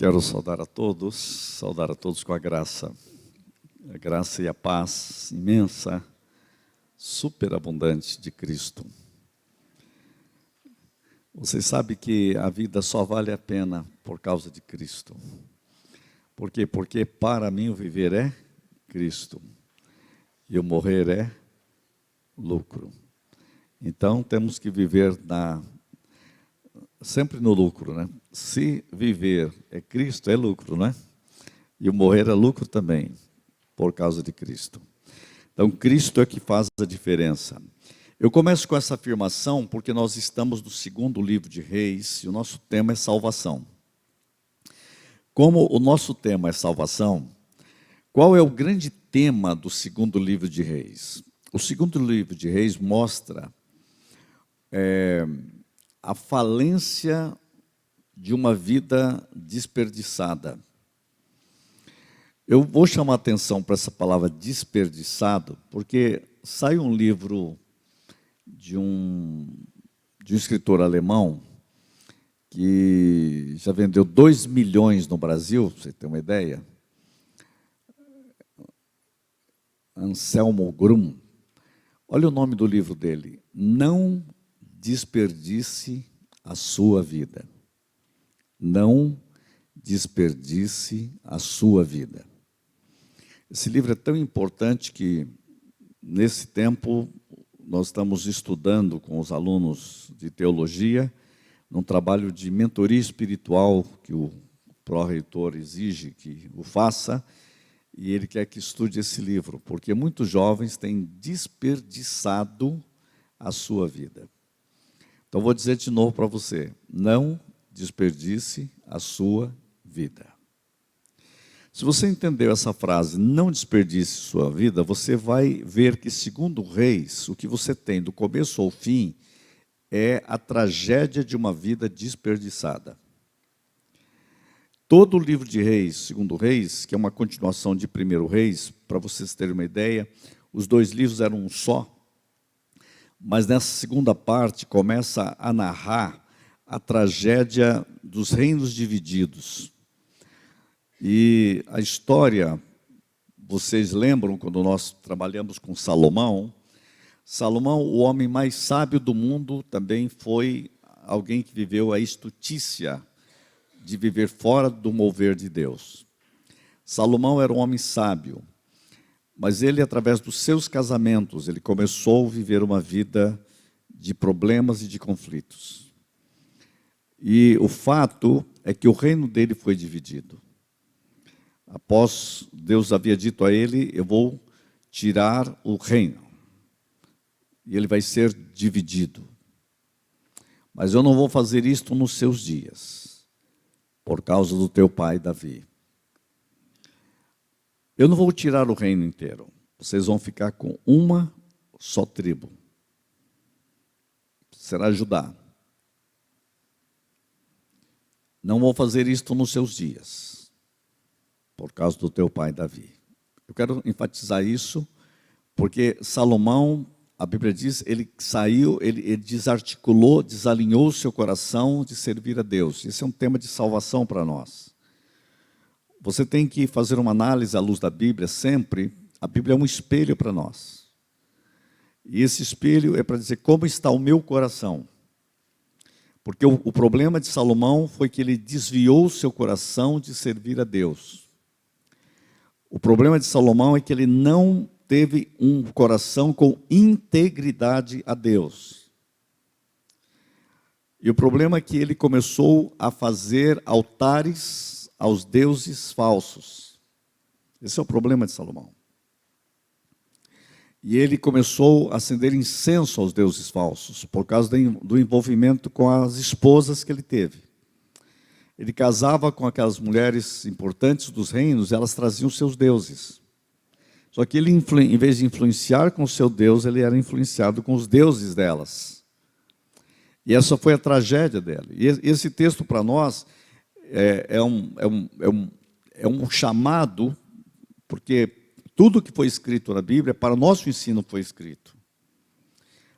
Quero saudar a todos com a graça e a paz imensa, superabundante de Cristo. Vocês sabem que a vida só vale a pena por causa de Cristo. Por quê? Porque para mim o viver é Cristo e o morrer é lucro. Então temos que viver sempre no lucro, né? Se viver é Cristo, é lucro, né? E o morrer é lucro também, por causa de Cristo. Então, Cristo é que faz a diferença. Eu começo com essa afirmação porque nós estamos no segundo livro de Reis e o nosso tema é salvação. Como o nosso tema é salvação, qual é o grande tema do segundo livro de Reis? O segundo livro de Reis mostra a falência de uma vida desperdiçada. Eu vou chamar a atenção para essa palavra desperdiçado, porque sai um livro de um escritor alemão que já vendeu 2 milhões no Brasil, para você ter uma ideia. Anselmo Grum. Olha o nome do livro dele. Não desperdice a sua vida. Não desperdice a sua vida. Esse livro é tão importante que, nesse tempo, nós estamos estudando com os alunos de teologia, num trabalho de mentoria espiritual que o pró-reitor exige que o faça, e ele quer que estude esse livro, porque muitos jovens têm desperdiçado a sua vida. Então, vou dizer de novo para você, não desperdice a sua vida. Se você entendeu essa frase, não desperdice sua vida, você vai ver que, segundo Reis, o que você tem do começo ao fim é a tragédia de uma vida desperdiçada. Todo o livro de Reis, segundo Reis, que é uma continuação de Primeiro Reis, para vocês terem uma ideia, os dois livros eram um só, mas nessa segunda parte começa a narrar a tragédia dos reinos divididos. E a história, vocês lembram, quando nós trabalhamos com Salomão, o homem mais sábio do mundo, também foi alguém que viveu a estutícia de viver fora do mover de Deus. Salomão era um homem sábio, mas ele, através dos seus casamentos, ele começou a viver uma vida de problemas e de conflitos. E o fato é que o reino dele foi dividido. Após Deus havia dito a ele, eu vou tirar o reino. E ele vai ser dividido. Mas eu não vou fazer isto nos seus dias, por causa do teu pai Davi. Eu não vou tirar o reino inteiro. Vocês vão ficar com uma só tribo. Será Judá. Não vou fazer isto nos seus dias, por causa do teu pai Davi. Eu quero enfatizar isso, porque Salomão, a Bíblia diz, ele saiu, ele desarticulou, desalinhou o seu coração de servir a Deus. Esse é um tema de salvação para nós. Você tem que fazer uma análise à luz da Bíblia sempre. A Bíblia é um espelho para nós. E esse espelho é para dizer como está o meu coração. Porque o problema de Salomão foi que ele desviou o seu coração de servir a Deus. O problema de Salomão é que ele não teve um coração com integridade a Deus. E o problema é que ele começou a fazer altares aos deuses falsos. Esse é o problema de Salomão. E ele começou a acender incenso aos deuses falsos, por causa do envolvimento com as esposas que ele teve. Ele casava com aquelas mulheres importantes dos reinos, elas traziam seus deuses. Só que ele, em vez de influenciar com o seu Deus, ele era influenciado com os deuses delas. E essa foi a tragédia dela. E esse texto para nós é um chamado, porque tudo que foi escrito na Bíblia, para o nosso ensino foi escrito.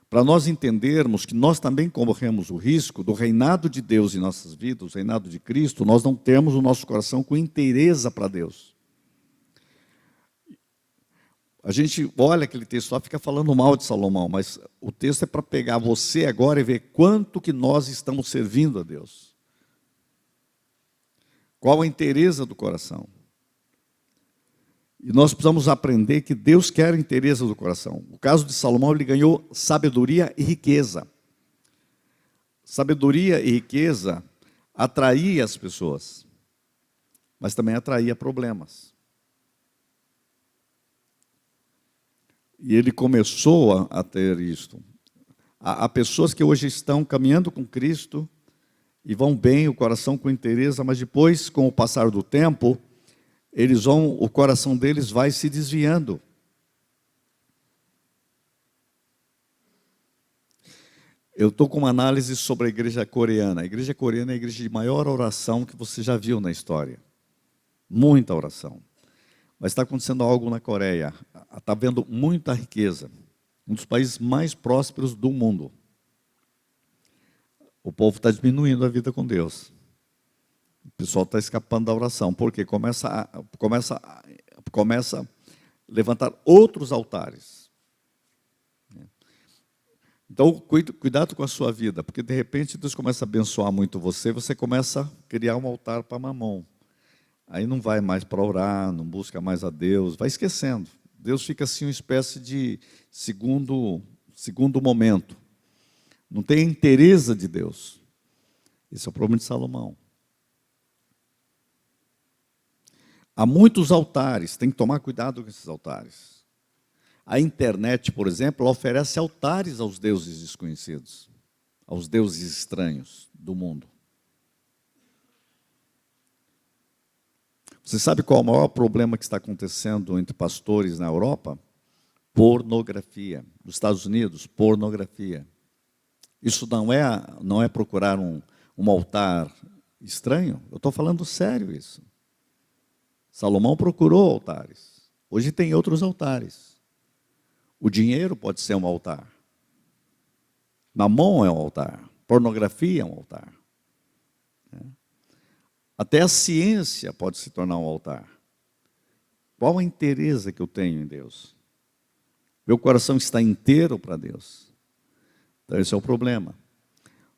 para nós entendermos que nós também corremos o risco do reinado de Deus em nossas vidas, o reinado de Cristo, nós não temos o nosso coração com inteireza para Deus. A gente olha aquele texto lá, fica falando mal de Salomão, mas o texto é para pegar você agora e ver quanto que nós estamos servindo a Deus. Qual a inteireza do coração? E nós precisamos aprender que Deus quer a inteireza do coração. O caso de Salomão, ele ganhou sabedoria e riqueza. Sabedoria e riqueza atraía as pessoas, mas também atraía problemas. E ele começou a ter isto. Há pessoas que hoje estão caminhando com Cristo e vão bem, o coração com inteireza, mas depois, com o passar do tempo, o coração deles vai se desviando. Eu estou com uma análise sobre a igreja coreana. A igreja coreana é a igreja de maior oração que você já viu na história. Muita oração. Mas está acontecendo algo na Coreia. Está havendo muita riqueza. Um dos países mais prósperos do mundo. O povo está diminuindo a vida com Deus. O pessoal está escapando da oração. Por quê? Começa a levantar outros altares. Então, cuidado com a sua vida, porque de repente Deus começa a abençoar muito você, você começa a criar um altar para Mamon. Aí não vai mais para orar, não busca mais a Deus, vai esquecendo. Deus fica assim uma espécie de segundo momento. Não tem a inteireza de Deus. Esse é o problema de Salomão. Há muitos altares, tem que tomar cuidado com esses altares. A internet, por exemplo, ela oferece altares aos deuses desconhecidos, aos deuses estranhos do mundo. Você sabe qual é o maior problema que está acontecendo entre pastores na Europa? Pornografia. Nos Estados Unidos, pornografia. Isso não é procurar um altar estranho? Eu estou falando sério isso. Salomão procurou altares. Hoje tem outros altares. O dinheiro pode ser um altar. Mamon é um altar. Pornografia é um altar. Até a ciência pode se tornar um altar. Qual a inteireza que eu tenho em Deus? Meu coração está inteiro para Deus. Então esse é o problema.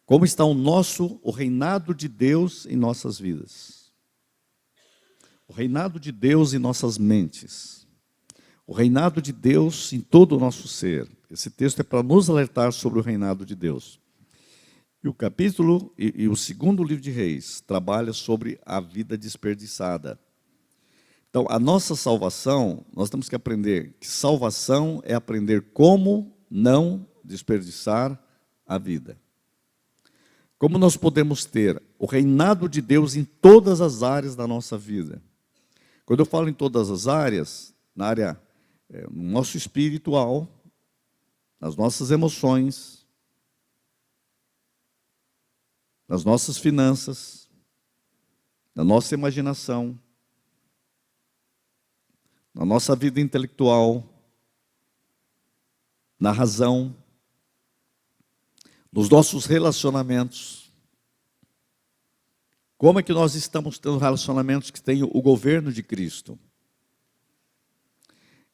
Como está o reinado de Deus em nossas vidas? O reinado de Deus em nossas mentes. O reinado de Deus em todo o nosso ser. Esse texto é para nos alertar sobre o reinado de Deus. E o capítulo e o segundo livro de Reis trabalha sobre a vida desperdiçada. Então, a nossa salvação, nós temos que aprender que salvação é aprender como não desperdiçar a vida. Como nós podemos ter o reinado de Deus em todas as áreas da nossa vida. Quando eu falo em todas as áreas, no nosso espiritual, nas nossas emoções, nas nossas finanças, na nossa imaginação, na nossa vida intelectual, na razão, nos nossos relacionamentos. Como é que nós estamos tendo relacionamentos que têm o governo de Cristo?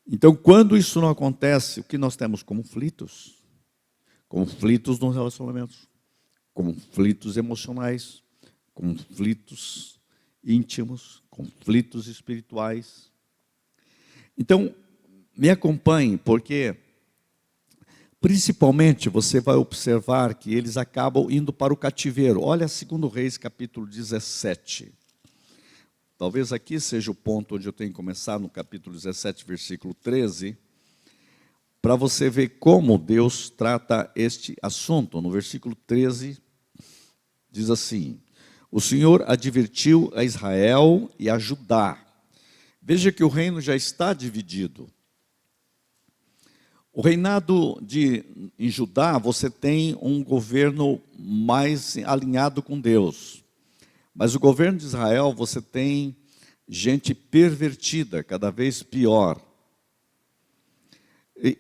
Então, quando isso não acontece, o que nós temos? Conflitos. Conflitos nos relacionamentos. Conflitos emocionais. Conflitos íntimos. Conflitos espirituais. Então, me acompanhe, porque principalmente você vai observar que eles acabam indo para o cativeiro. Olha 2 Reis, capítulo 17. Talvez aqui seja o ponto onde eu tenho que começar, no capítulo 17, versículo 13, para você ver como Deus trata este assunto. No versículo 13, diz assim: o Senhor advertiu a Israel e a Judá. Veja que o reino já está dividido. O reinado em Judá, você tem um governo mais alinhado com Deus. Mas o governo de Israel, você tem gente pervertida, cada vez pior.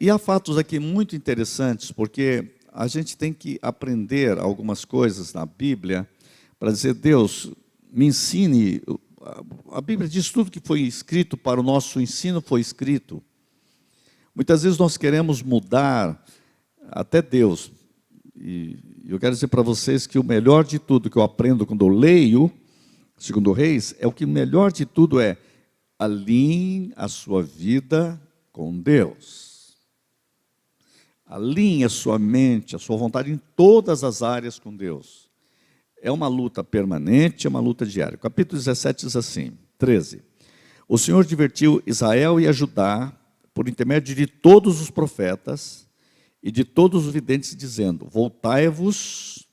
E há fatos aqui muito interessantes, porque a gente tem que aprender algumas coisas na Bíblia para dizer, Deus, me ensine. A Bíblia diz tudo que foi escrito para o nosso ensino foi escrito. Muitas vezes nós queremos mudar até Deus. E eu quero dizer para vocês que o melhor de tudo que eu aprendo quando eu leio, segundo Reis, é o que melhor de tudo é alinhe a sua vida com Deus. Alinhe a sua mente, a sua vontade em todas as áreas com Deus. É uma luta permanente, é uma luta diária. O capítulo 17 diz assim, 13. O Senhor divertiu Israel e a Judá por intermédio de todos os profetas e de todos os videntes, dizendo, voltai-vos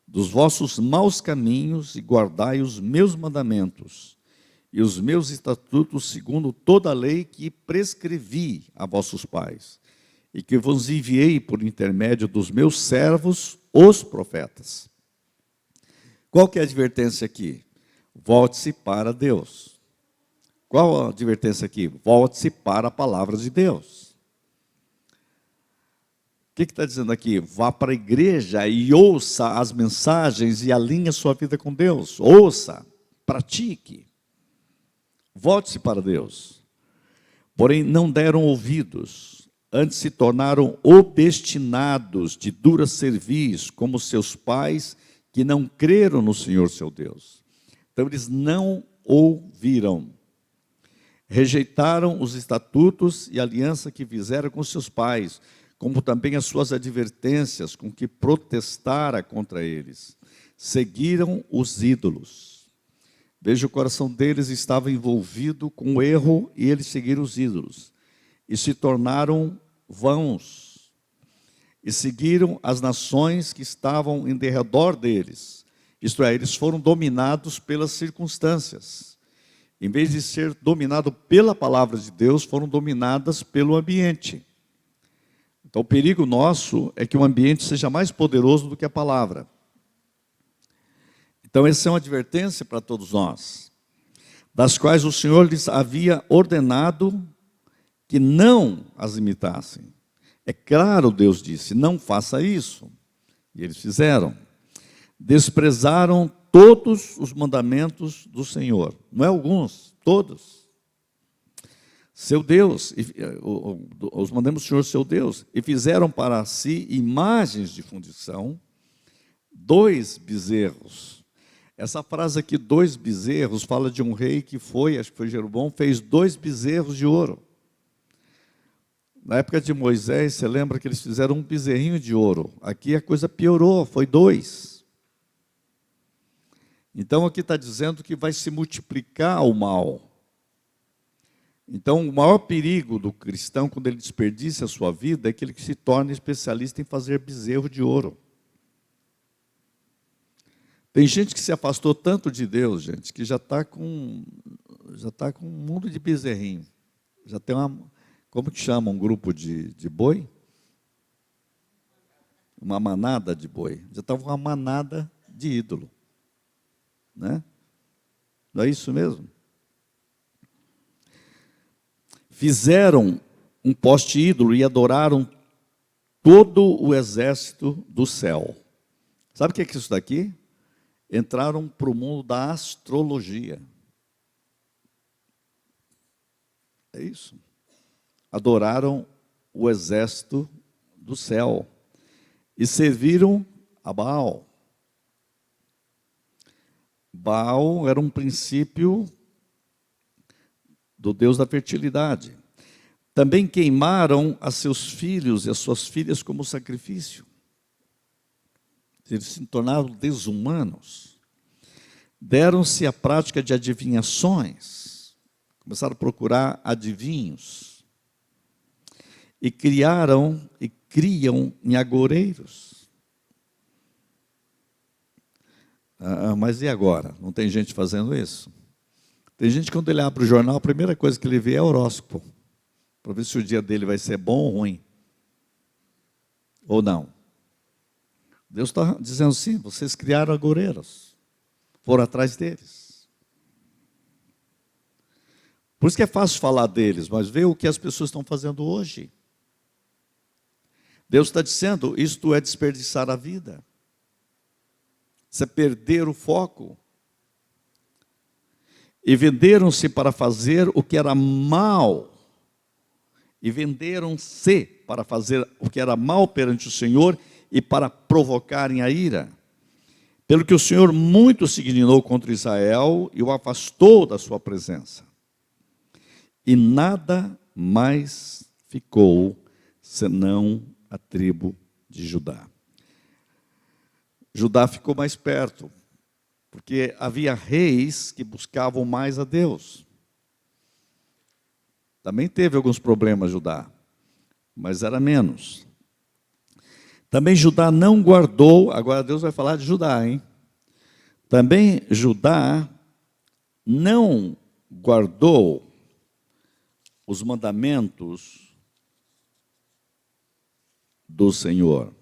dos vossos maus caminhos e guardai os meus mandamentos e os meus estatutos segundo toda a lei que prescrevi a vossos pais e que vos enviei por intermédio dos meus servos, os profetas. Qual que é a advertência aqui? Volte-se para Deus. Qual a advertência aqui? Volte-se para a palavra de Deus. O que está dizendo aqui? Vá para a igreja e ouça as mensagens e alinhe a sua vida com Deus. Ouça, pratique. Volte-se para Deus. Porém, não deram ouvidos, antes se tornaram obstinados de dura cerviz, como seus pais, que não creram no Senhor seu Deus. Então, eles não ouviram. Rejeitaram os estatutos e a aliança que fizeram com seus pais, como também as suas advertências com que protestara contra eles. Seguiram os ídolos. Veja, o coração deles estava envolvido com o erro e eles seguiram os ídolos. E se tornaram vãos. E seguiram as nações que estavam em derredor deles. Isto é, eles foram dominados pelas circunstâncias. Em vez de ser dominado pela palavra de Deus, foram dominadas pelo ambiente. Então, o perigo nosso é que o ambiente seja mais poderoso do que a palavra. Então, essa é uma advertência para todos nós, das quais o Senhor lhes havia ordenado que não as imitassem. É claro, Deus disse, não faça isso. E eles fizeram. Desprezaram todos os mandamentos do Senhor. Não é alguns, todos. Seu Deus, os mandamentos do Senhor, seu Deus, e fizeram para si imagens de fundição, 2 bezerros. Essa frase aqui, 2 bezerros, fala de um rei que foi, acho que foi Jeroboão, fez 2 bezerros de ouro. Na época de Moisés, você lembra que eles fizeram um bezerrinho de ouro. Aqui a coisa piorou, foi 2. Então aqui está dizendo que vai se multiplicar o mal. Então o maior perigo do cristão, quando ele desperdiça a sua vida, é que ele se torne especialista em fazer bezerro de ouro. Tem gente que se afastou tanto de Deus, gente, que já está com um mundo de bezerrinho. Já tem como que chama um grupo de boi? Uma manada de boi. Já estava uma manada de ídolo. Né? Não é isso mesmo? Fizeram um poste ídolo e adoraram todo o exército do céu. Sabe o que é isso daqui? Entraram para o mundo da astrologia. É isso. Adoraram o exército do céu e serviram a Baal. Baal era um princípio do Deus da fertilidade. Também queimaram a seus filhos e as suas filhas como sacrifício. Eles se tornaram desumanos. Deram-se à prática de adivinhações. Começaram a procurar adivinhos. E criam em agoureiros. Mas e agora? Não tem gente fazendo isso? Tem gente, quando ele abre o jornal, a primeira coisa que ele vê é horóscopo, para ver se o dia dele vai ser bom ou ruim. Ou não. Deus está dizendo sim, vocês criaram agoureiros, foram atrás deles. Por isso que é fácil falar deles, mas vê o que as pessoas estão fazendo hoje. Deus está dizendo, isto é desperdiçar a vida. Isso é perder o foco. E venderam-se para fazer o que era mal. E venderam-se para fazer o que era mal perante o Senhor e para provocarem a ira. Pelo que o Senhor muito se dignou contra Israel e o afastou da sua presença. E nada mais ficou senão a tribo de Judá. Judá ficou mais perto, porque havia reis que buscavam mais a Deus. Também teve alguns problemas Judá, mas era menos. Também Judá não guardou, agora Deus vai falar de Judá, hein? Também Judá não guardou os mandamentos do Senhor.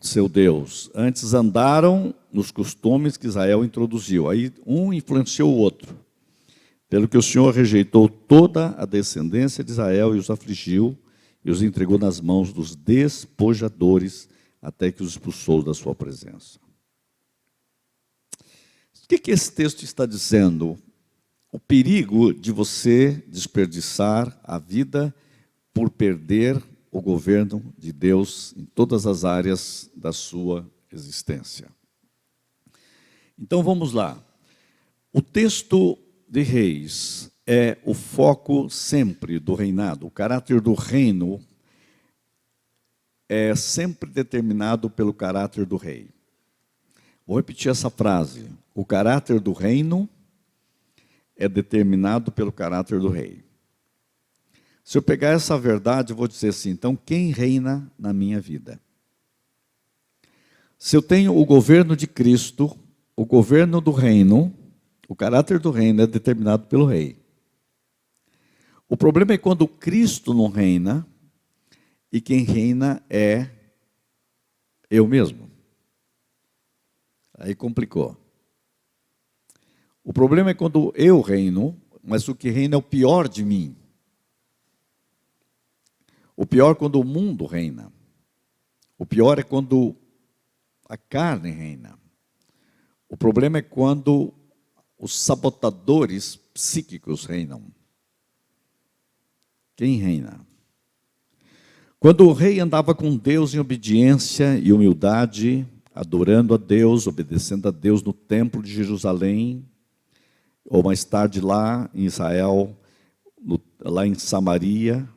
Seu Deus. Antes andaram nos costumes que Israel introduziu. Aí um influenciou o outro. Pelo que o Senhor rejeitou toda a descendência de Israel e os afligiu e os entregou nas mãos dos despojadores até que os expulsou da sua presença. O que esse texto está dizendo? O perigo de você desperdiçar a vida por perder o governo de Deus em todas as áreas da sua existência. Então vamos lá. O texto de Reis é o foco sempre do reinado. O caráter do reino é sempre determinado pelo caráter do rei. Vou repetir essa frase. O caráter do reino é determinado pelo caráter do rei. Se eu pegar essa verdade, eu vou dizer assim, então, quem reina na minha vida? Se eu tenho o governo de Cristo, o governo do reino, o caráter do reino é determinado pelo rei. O problema é quando Cristo não reina, e quem reina é eu mesmo. Aí complicou. O problema é quando eu reino, mas o que reina é o pior de mim. O pior é quando o mundo reina. O pior é quando a carne reina. O problema é quando os sabotadores psíquicos reinam. Quem reina? Quando o rei andava com Deus em obediência e humildade, adorando a Deus, obedecendo a Deus no templo de Jerusalém, ou mais tarde lá em Israel, lá em Samaria,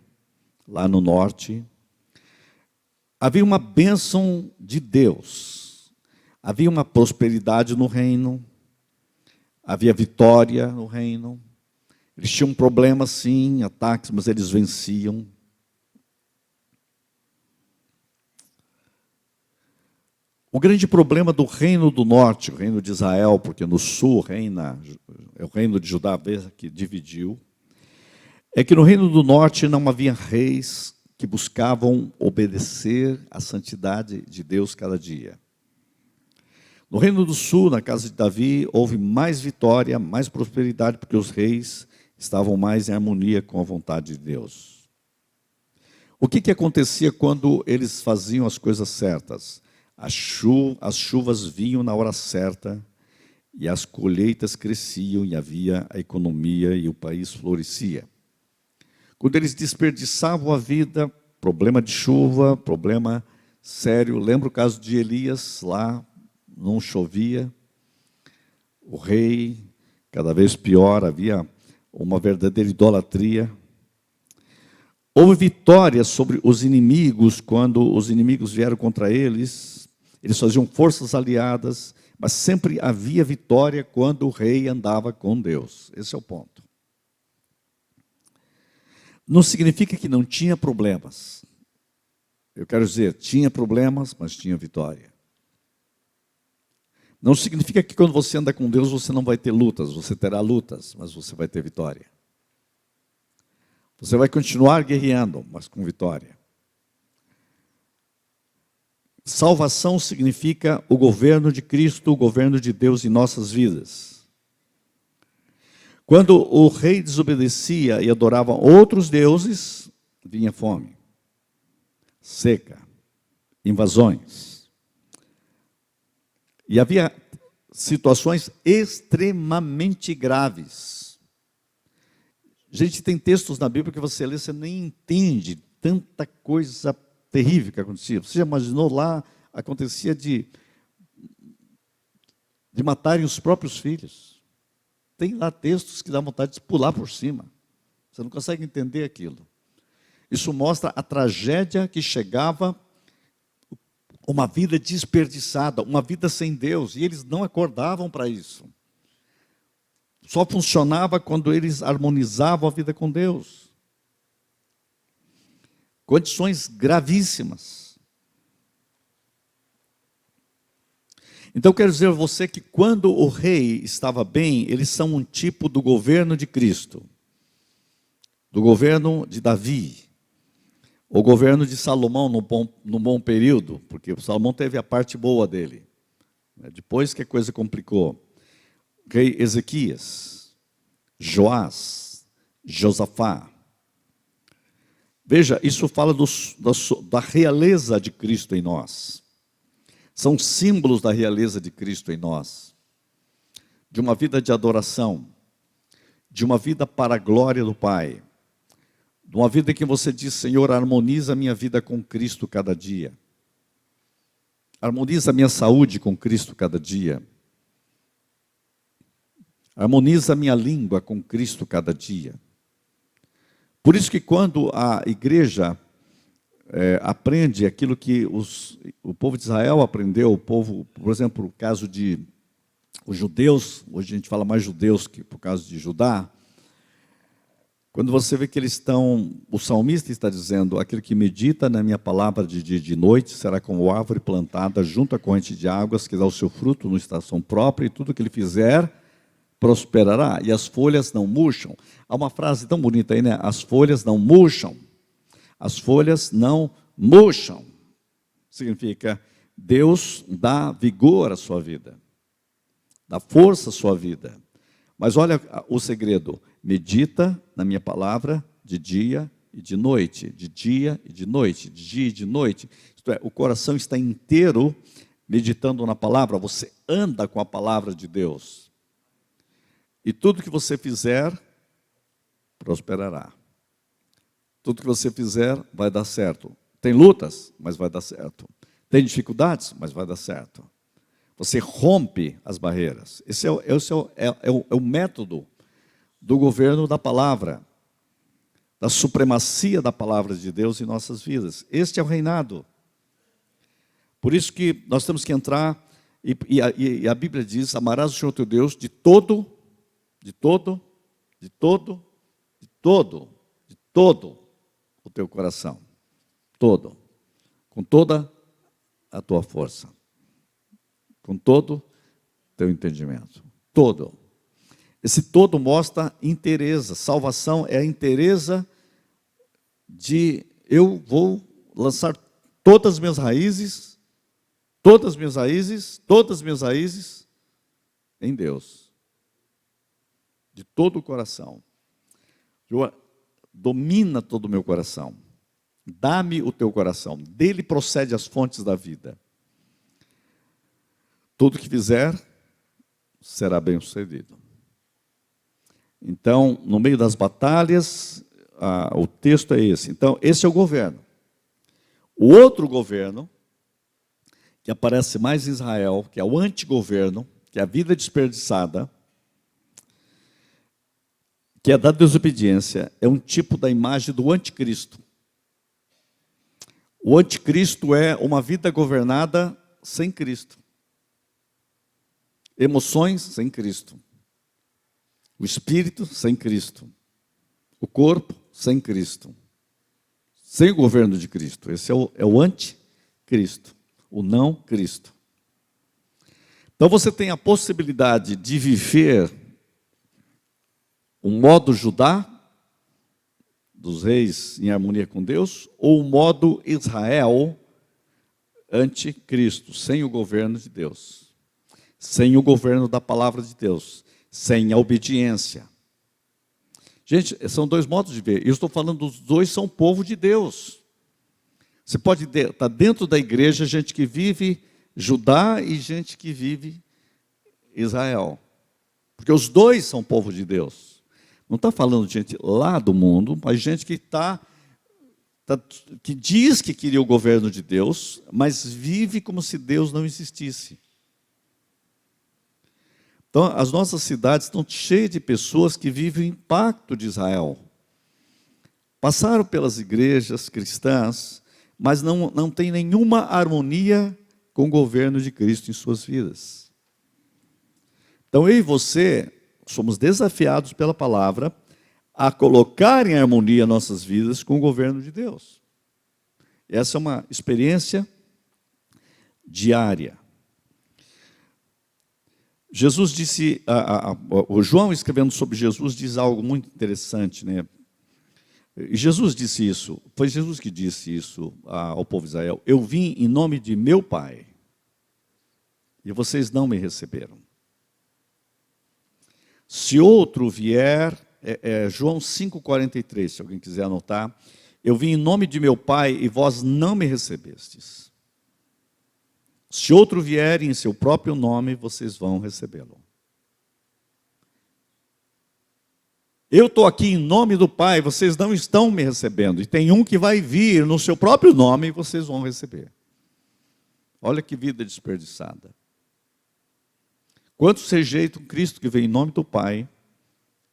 lá no norte, havia uma bênção de Deus, havia uma prosperidade no reino, havia vitória no reino, eles tinham problemas sim, ataques, mas eles venciam. O grande problema do reino do norte, o reino de Israel, porque no sul reina, é o reino de Judá que dividiu, é que no reino do norte não havia reis que buscavam obedecer à santidade de Deus cada dia. No reino do sul, na casa de Davi, houve mais vitória, mais prosperidade, porque os reis estavam mais em harmonia com a vontade de Deus. O que acontecia quando eles faziam as coisas certas? As chuvas vinham na hora certa, e as colheitas cresciam, e havia a economia, e o país florescia. Quando eles desperdiçavam a vida, problema de chuva, problema sério. Lembra o caso de Elias, lá não chovia, o rei, cada vez pior, havia uma verdadeira idolatria. Houve vitória sobre os inimigos, quando os inimigos vieram contra eles, eles faziam forças aliadas, mas sempre havia vitória quando o rei andava com Deus. Esse é o ponto. Não significa que não tinha problemas. Eu quero dizer, tinha problemas, mas tinha vitória. Não significa que quando você anda com Deus, você não vai ter lutas. Você terá lutas, mas você vai ter vitória. Você vai continuar guerreando, mas com vitória. Salvação significa o governo de Cristo, o governo de Deus em nossas vidas. Quando o rei desobedecia e adorava outros deuses, vinha fome, seca, invasões. E havia situações extremamente graves. Gente, tem textos na Bíblia que você lê, você nem entende tanta coisa terrível que acontecia. Você já imaginou lá, acontecia de matarem os próprios filhos. Tem lá textos que dá vontade de pular por cima. Você não consegue entender aquilo. Isso mostra a tragédia que chegava, uma vida desperdiçada, uma vida sem Deus, e eles não acordavam para isso. Só funcionava quando eles harmonizavam a vida com Deus. Condições gravíssimas. Então, quero dizer a você que quando o rei estava bem, eles são um tipo do governo de Cristo, do governo de Davi, o governo de Salomão no bom período, porque o Salomão teve a parte boa dele. Depois que a coisa complicou. Rei Ezequias, Joás, Josafá. Veja, isso fala da realeza de Cristo em nós. São símbolos da realeza de Cristo em nós. De uma vida de adoração, de uma vida para a glória do Pai. De uma vida em que você diz, Senhor, harmoniza a minha vida com Cristo cada dia. Harmoniza a minha saúde com Cristo cada dia. Harmoniza a minha língua com Cristo cada dia. Por isso que quando a igreja aprende aquilo que o povo de Israel aprendeu, o povo, por exemplo, o caso de os judeus, hoje a gente fala mais judeus que por causa de Judá, quando você vê que eles estão, o salmista está dizendo, aquele que medita na minha palavra de dia e de noite, será como árvore plantada junto à corrente de águas, que dá o seu fruto na estação própria, e tudo que ele fizer prosperará, e as folhas não murcham. Há uma frase tão bonita aí, né? As folhas não murcham. As folhas não murcham. Significa, Deus dá vigor à sua vida, dá força à sua vida. Mas olha o segredo, medita na minha palavra de dia e de noite, de dia e de noite, de dia e de noite. Isto é, o coração está inteiro meditando na palavra, você anda com a palavra de Deus. E tudo que você fizer, prosperará. Tudo que você fizer, vai dar certo. Tem lutas, mas vai dar certo. Tem dificuldades, mas vai dar certo. Você rompe as barreiras. Esse é o método do governo da palavra, da supremacia da palavra de Deus em nossas vidas. Este é o reinado. Por isso que nós temos que entrar, e a Bíblia diz, amarás o Senhor teu Deus de todo o teu coração. Todo. Com toda a tua força. Com todo o teu entendimento. Todo. Esse todo mostra inteireza. Salvação é a inteireza de eu vou lançar todas as minhas raízes em Deus. De todo o coração. Domina todo o meu coração. Dá-me o teu coração. Dele procede as fontes da vida. Tudo que fizer será bem sucedido. Então, no meio das batalhas, o texto é esse. Então, esse é o governo. O outro governo, que aparece mais em Israel, que é o antigoverno, que é a vida desperdiçada, que é da desobediência, é um tipo da imagem do anticristo. O anticristo é uma vida governada sem Cristo. Emoções sem Cristo. O espírito sem Cristo. O corpo sem Cristo. Sem o governo de Cristo. Esse é o anticristo. O não Cristo. Então você tem a possibilidade de viver o modo Judá, dos reis em harmonia com Deus, ou o modo Israel, anticristo, sem o governo de Deus, sem o governo da palavra de Deus, sem a obediência. Gente, são dois modos de ver. Eu estou falando dos dois são povo de Deus. Você pode estar dentro da igreja gente que vive Judá e gente que vive Israel. Porque os dois são povo de Deus. Não está falando de gente lá do mundo, mas gente que que diz que queria o governo de Deus, mas vive como se Deus não existisse. Então, as nossas cidades estão cheias de pessoas que vivem o impacto de Israel. Passaram pelas igrejas cristãs, mas não tem nenhuma harmonia com o governo de Cristo em suas vidas. Então, eu e você somos desafiados pela palavra a colocar em harmonia nossas vidas com o governo de Deus. Essa é uma experiência diária. Jesus disse, o João escrevendo sobre Jesus diz algo muito interessante, né? E Jesus disse isso, foi Jesus que disse isso ao povo de Israel: eu vim em nome de meu Pai, e vocês não me receberam. Se outro vier, João 5,43, se alguém quiser anotar, eu vim em nome de meu Pai e vós não me recebestes. Se outro vier em seu próprio nome, vocês vão recebê-lo. Eu estou aqui em nome do Pai, vocês não estão me recebendo. E tem um que vai vir no seu próprio nome e vocês vão receber. Olha que vida desperdiçada. Quantos rejeitam Cristo que vem em nome do Pai,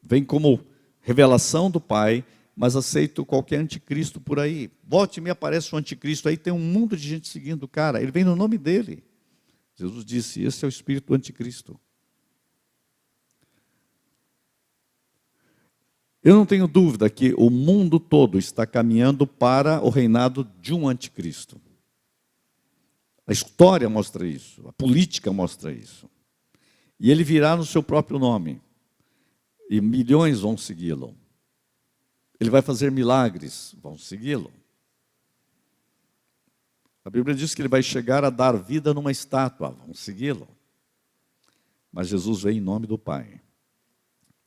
vem como revelação do Pai, mas aceitam qualquer anticristo por aí. Volte e me aparece um anticristo aí, tem um mundo de gente seguindo o cara, ele vem no nome dele. Jesus disse, esse é o espírito do anticristo. Eu não tenho dúvida que o mundo todo está caminhando para o reinado de um anticristo. A história mostra isso, a política mostra isso. E ele virá no seu próprio nome, e milhões vão segui-lo. Ele vai fazer milagres, vão segui-lo. A Bíblia diz que ele vai chegar a dar vida numa estátua, vão segui-lo. Mas Jesus vem em nome do Pai.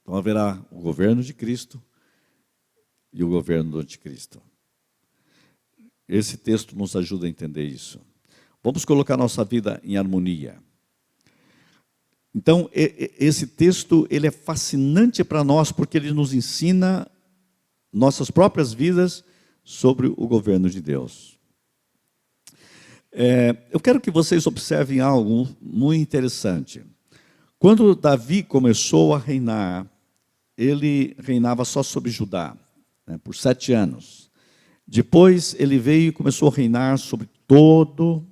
Então haverá o governo de Cristo e o governo do anticristo. Esse texto nos ajuda a entender isso. Vamos colocar nossa vida em harmonia. Então, esse texto ele é fascinante para nós porque ele nos ensina nossas próprias vidas sobre o governo de Deus. Eu quero que vocês observem algo muito interessante. Quando Davi começou a reinar, ele reinava só sobre Judá, né, por 7 anos. Depois ele veio e começou a reinar sobre todo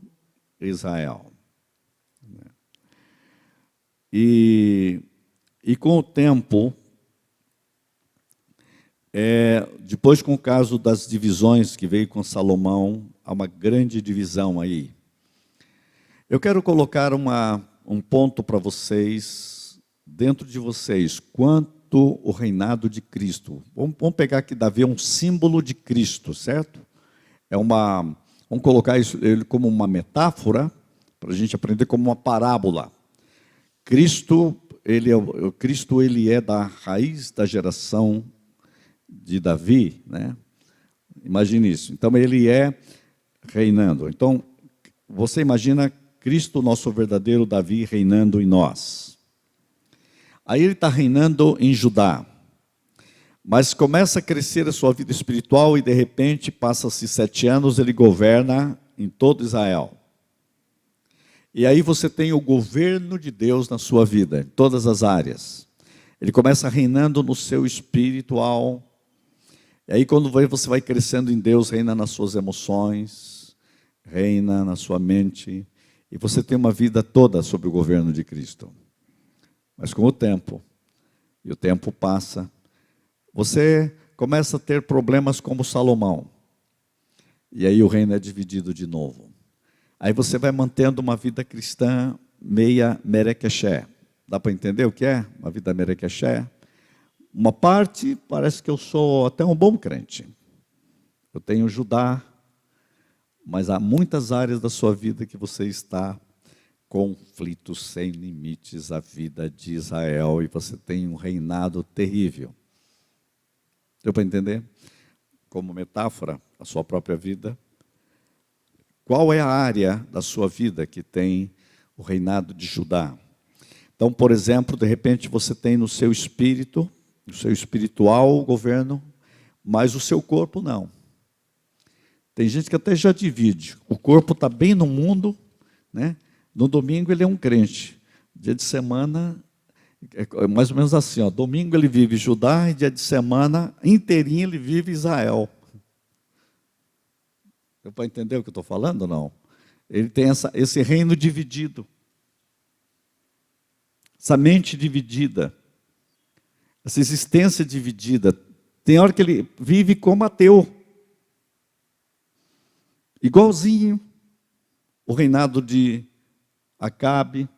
Israel. E com o tempo, depois com o caso das divisões que veio com Salomão, há uma grande divisão aí. Eu quero colocar um ponto para vocês, dentro de vocês, quanto o reinado de Cristo. Vamos pegar que Davi é um símbolo de Cristo, certo? Vamos colocar ele como uma metáfora, para a gente aprender como uma parábola. Cristo, ele é da raiz da geração de Davi, né? Imagine isso. Então, ele é reinando. Então, você imagina Cristo, nosso verdadeiro Davi, reinando em nós. Aí ele está reinando em Judá. Mas começa a crescer a sua vida espiritual e, de repente, passa-se 7 anos, ele governa em todo Israel. E aí você tem o governo de Deus na sua vida, em todas as áreas. Ele começa reinando no seu espiritual. E aí quando você vai crescendo em Deus, reina nas suas emoções, reina na sua mente. E você tem uma vida toda sob o governo de Cristo. Mas com o tempo, e o tempo passa, você começa a ter problemas como Salomão. E aí o reino é dividido de novo. Aí você vai mantendo uma vida cristã meia merequexé. Dá para entender o que é uma vida merequexé? Uma parte, parece que eu sou até um bom crente. Eu tenho Judá, mas há muitas áreas da sua vida que você está conflitos sem limites, a vida de Israel, e você tem um reinado terrível. Deu para entender? Como metáfora, a sua própria vida. Qual é a área da sua vida que tem o reinado de Judá? Então, por exemplo, de repente você tem no seu espírito, no seu espiritual o governo, mas o seu corpo não. Tem gente que até já divide. O corpo está bem no mundo, né? No domingo ele é um crente. Dia de semana, é mais ou menos assim, ó. Domingo ele vive Judá e dia de semana inteirinho ele vive Israel. Deu para entender o que eu estou falando ou não? Ele tem esse reino dividido. Essa mente dividida. Essa existência dividida. Tem hora que ele vive como ateu. Igualzinho o reinado de Acabe,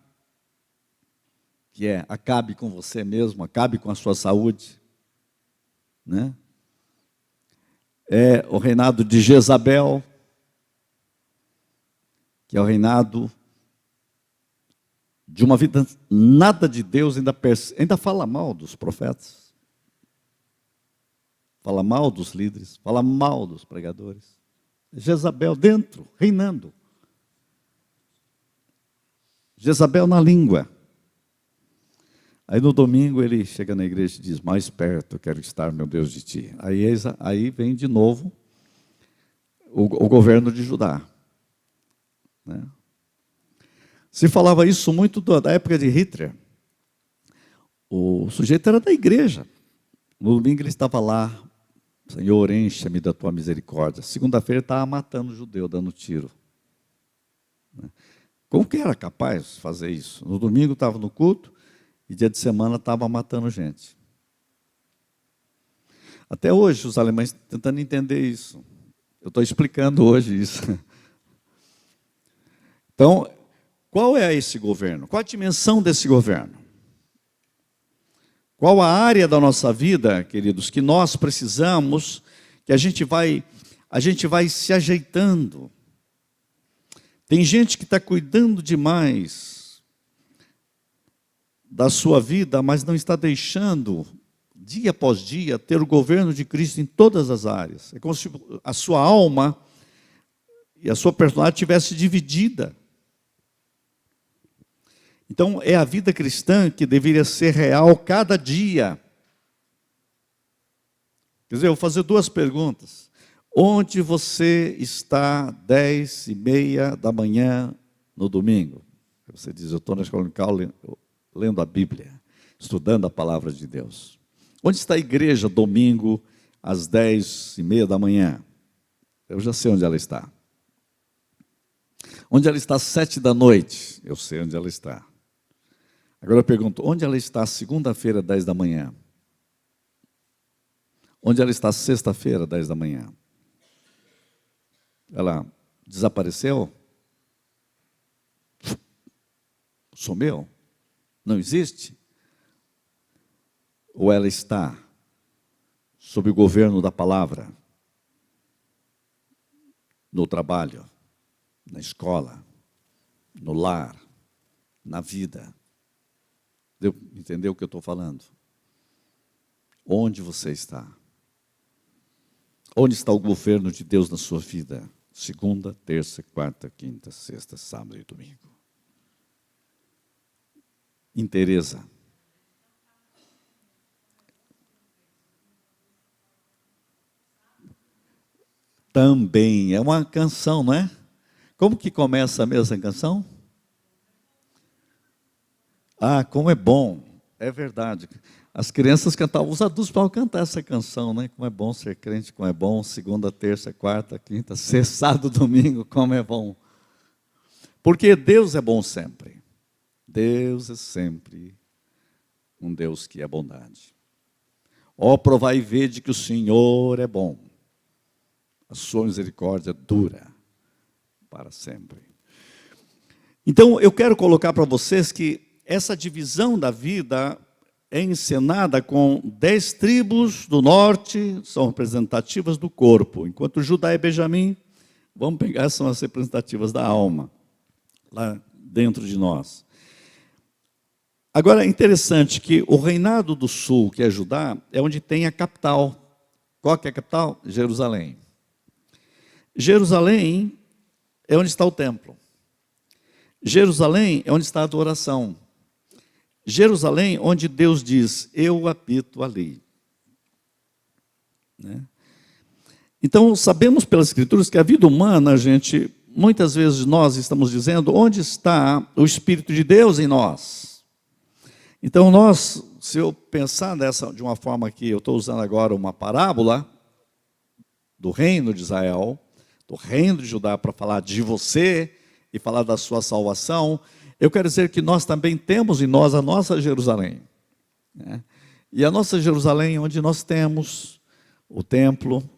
que é acabe com você mesmo, acabe com a sua saúde, né? É o reinado de Jezabel, que é o reinado de uma vida nada de Deus, ainda fala mal dos profetas, fala mal dos líderes, fala mal dos pregadores. Jezabel dentro, reinando. Jezabel na língua. Aí no domingo ele chega na igreja e diz, mais perto quero estar, meu Deus, de ti. Aí vem de novo o governo de Judá. Né? Se falava isso muito da época de Hitler. O sujeito era da igreja. No domingo ele estava lá, Senhor, encha-me da tua misericórdia. Segunda-feira ele estava matando o judeu, dando tiro. Como que era capaz de fazer isso? No domingo estava no culto e dia de semana estava matando gente. Até hoje os alemães tentando entender isso. Eu estou explicando hoje isso. Então, qual é esse governo? Qual a dimensão desse governo? Qual a área da nossa vida, queridos, que nós precisamos, que a gente vai se ajeitando. Tem gente que está cuidando demais da sua vida, mas não está deixando, dia após dia, ter o governo de Cristo em todas as áreas. É como se a sua alma e a sua personalidade estivesse dividida. Então, é a vida cristã que deveria ser real cada dia. Quer dizer, eu vou fazer duas perguntas. Onde você está 10:30 da manhã no domingo? Você diz, eu estou na escola dominical lendo a Bíblia, estudando a palavra de Deus. Onde está a igreja domingo às 10:30 da manhã? Eu já sei onde ela está. Onde ela está às 7 da noite? Eu sei onde ela está. Agora eu pergunto, onde ela está segunda-feira, 10 da manhã? Onde ela está sexta-feira, 10 da manhã? Ela desapareceu? Sumiu? Não existe? Ou ela está sob o governo da palavra? No trabalho, na escola, no lar, na vida? Entendeu o que eu estou falando? Onde você está? Onde está o governo de Deus na sua vida? Segunda, terça, quarta, quinta, sexta, sábado e domingo. Interesa. Também é uma canção, não é? Como que começa a mesma canção? Ah, como é bom, é verdade. As crianças cantavam, os adultos vão cantar essa canção, né? Como é bom ser crente, como é bom, segunda, terça, quarta, quinta, sexta, sábado, domingo, como é bom. Porque Deus é bom sempre. Deus é sempre um Deus que é bondade. Ó, provai e vede que o Senhor é bom. A sua misericórdia dura para sempre. Então, eu quero colocar para vocês que essa divisão da vida é encenada com 10 tribos do norte, são representativas do corpo, enquanto Judá e Benjamim, vamos pegar, são as representativas da alma, lá dentro de nós. Agora, é interessante que o reinado do sul, que é Judá, é onde tem a capital, Qual que é a capital? Jerusalém. Jerusalém é onde está o templo. Jerusalém é onde está a adoração. Jerusalém, onde Deus diz, eu habito ali. Né? Então, sabemos pelas Escrituras que a vida humana, gente, muitas vezes nós estamos dizendo, onde está o Espírito de Deus em nós? Então, se eu pensar de uma forma que eu estou usando agora uma parábola do reino de Israel, do reino de Judá, para falar de você e falar da sua salvação, eu quero dizer que nós também temos em nós a nossa Jerusalém. Né? E a nossa Jerusalém, onde nós temos o templo,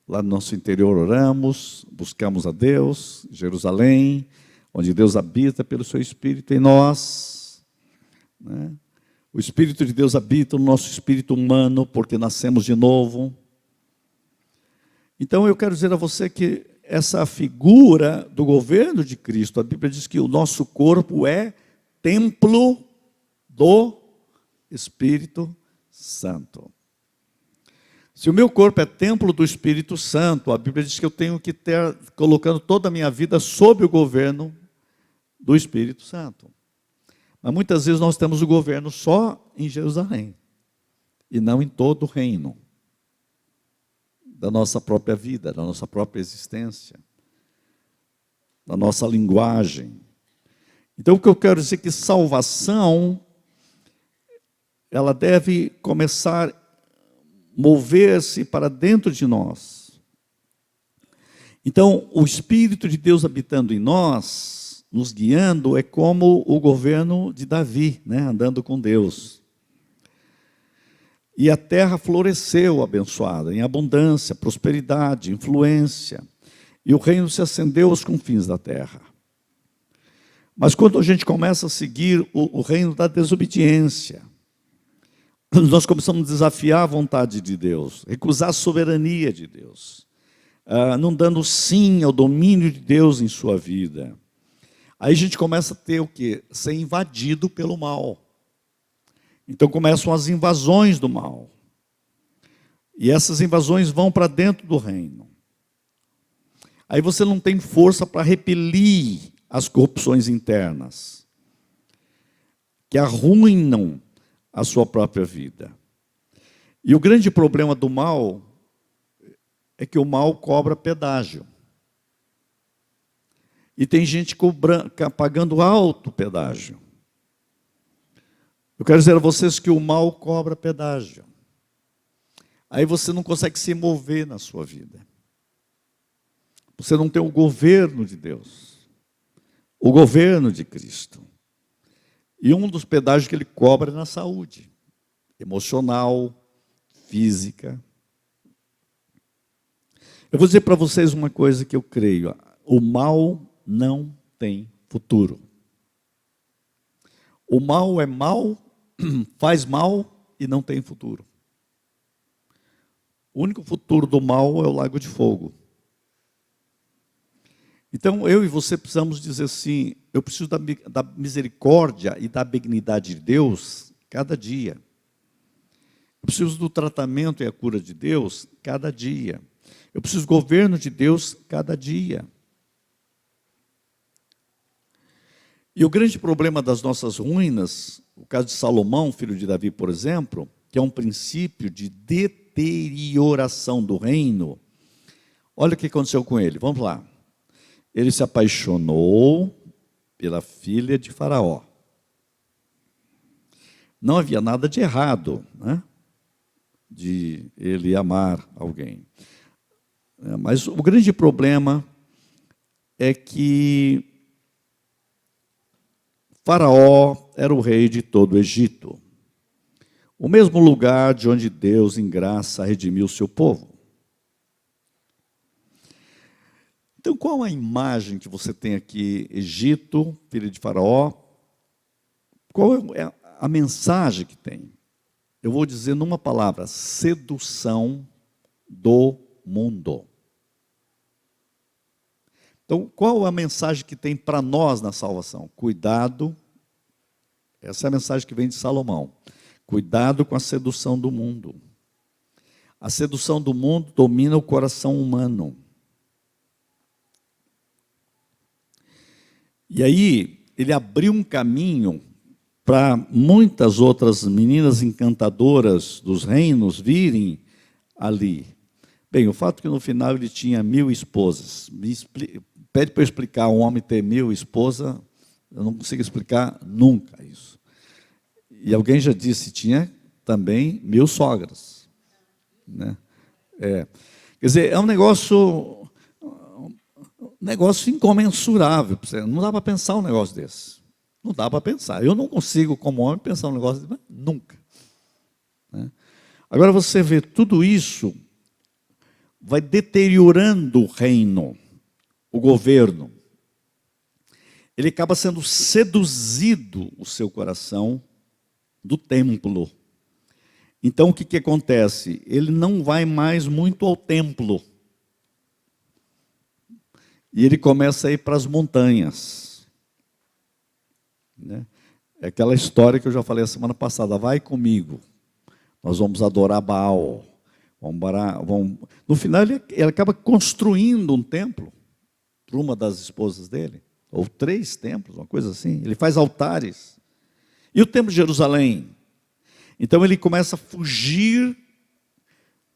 lá no nosso interior oramos, buscamos a Deus, Jerusalém, onde Deus habita pelo seu Espírito em nós. Né? O Espírito de Deus habita no nosso espírito humano, porque nascemos de novo. Então eu quero dizer a você que essa figura do governo de Cristo, a Bíblia diz que o nosso corpo é templo do Espírito Santo. Se o meu corpo é templo do Espírito Santo, a Bíblia diz que eu tenho que ter, colocando toda a minha vida sob o governo do Espírito Santo. Mas muitas vezes nós temos o governo só em Jerusalém, e não em todo o reino da nossa própria vida, da nossa própria existência, da nossa linguagem. Então, o que eu quero dizer é que salvação, ela deve começar a mover-se para dentro de nós. Então, o Espírito de Deus habitando em nós, nos guiando, é como o governo de Davi, né, andando com Deus. E a terra floresceu abençoada, em abundância, prosperidade, influência. E o reino se acendeu aos confins da terra. Mas quando a gente começa a seguir o reino da desobediência, nós começamos a desafiar a vontade de Deus, recusar a soberania de Deus, não dando sim ao domínio de Deus em sua vida. Aí a gente começa a ter o quê? Ser invadido pelo mal. Então começam as invasões do mal. E essas invasões vão para dentro do reino. Aí você não tem força para repelir as corrupções internas, que arruinam a sua própria vida. E o grande problema do mal é que o mal cobra pedágio. E tem gente pagando alto pedágio. Eu quero dizer a vocês que o mal cobra pedágio. Aí você não consegue se mover na sua vida. Você não tem o governo de Deus, o governo de Cristo. E um dos pedágios que ele cobra é na saúde emocional, física. Eu vou dizer para vocês uma coisa que eu creio: o mal não tem futuro. O mal é mal, faz mal e não tem futuro. O único futuro do mal é o lago de fogo. Então, eu e você precisamos dizer assim: eu preciso da misericórdia e da benignidade de Deus cada dia. Eu preciso do tratamento e a cura de Deus cada dia. Eu preciso do governo de Deus cada dia. E o grande problema das nossas ruínas, o caso de Salomão, filho de Davi, por exemplo, que é um princípio de deterioração do reino. Olha o que aconteceu com ele, vamos lá. Ele se apaixonou pela filha de Faraó. Não havia nada de errado, né, de ele amar alguém. Mas o grande problema é que Faraó era o rei de todo o Egito, o mesmo lugar de onde Deus, em graça, redimiu o seu povo. Então, qual a imagem que você tem aqui? Egito, filho de Faraó. Qual é a mensagem que tem? Eu vou dizer numa palavra: sedução do mundo. Então, qual a mensagem que tem para nós na salvação? Cuidado, essa é a mensagem que vem de Salomão. Cuidado com a sedução do mundo. A sedução do mundo domina o coração humano. E aí, ele abriu um caminho para muitas outras meninas encantadoras dos reinos virem ali. Bem, o fato é que no final ele tinha 1000 esposas. Pede para eu explicar um homem ter 1000 esposas, eu não consigo explicar nunca isso. E alguém já disse, tinha também 1000 sogras. Né? Quer dizer, é um negócio incomensurável. Não dá para pensar um negócio desse. Não dá para pensar. Eu não consigo, como homem, pensar um negócio desse, nunca. Né? Agora você vê tudo isso, vai deteriorando o reino, o governo. Ele acaba sendo seduzido, o seu coração, do templo. Então, o que acontece? Ele não vai mais muito ao templo. E ele começa a ir para as montanhas. Né? É aquela história que eu já falei a semana passada. Vai comigo. Nós vamos adorar Baal. No final, ele acaba construindo um templo para uma das esposas dele. Ou 3 templos, uma coisa assim. Ele faz altares. E o templo de Jerusalém? Então ele começa a fugir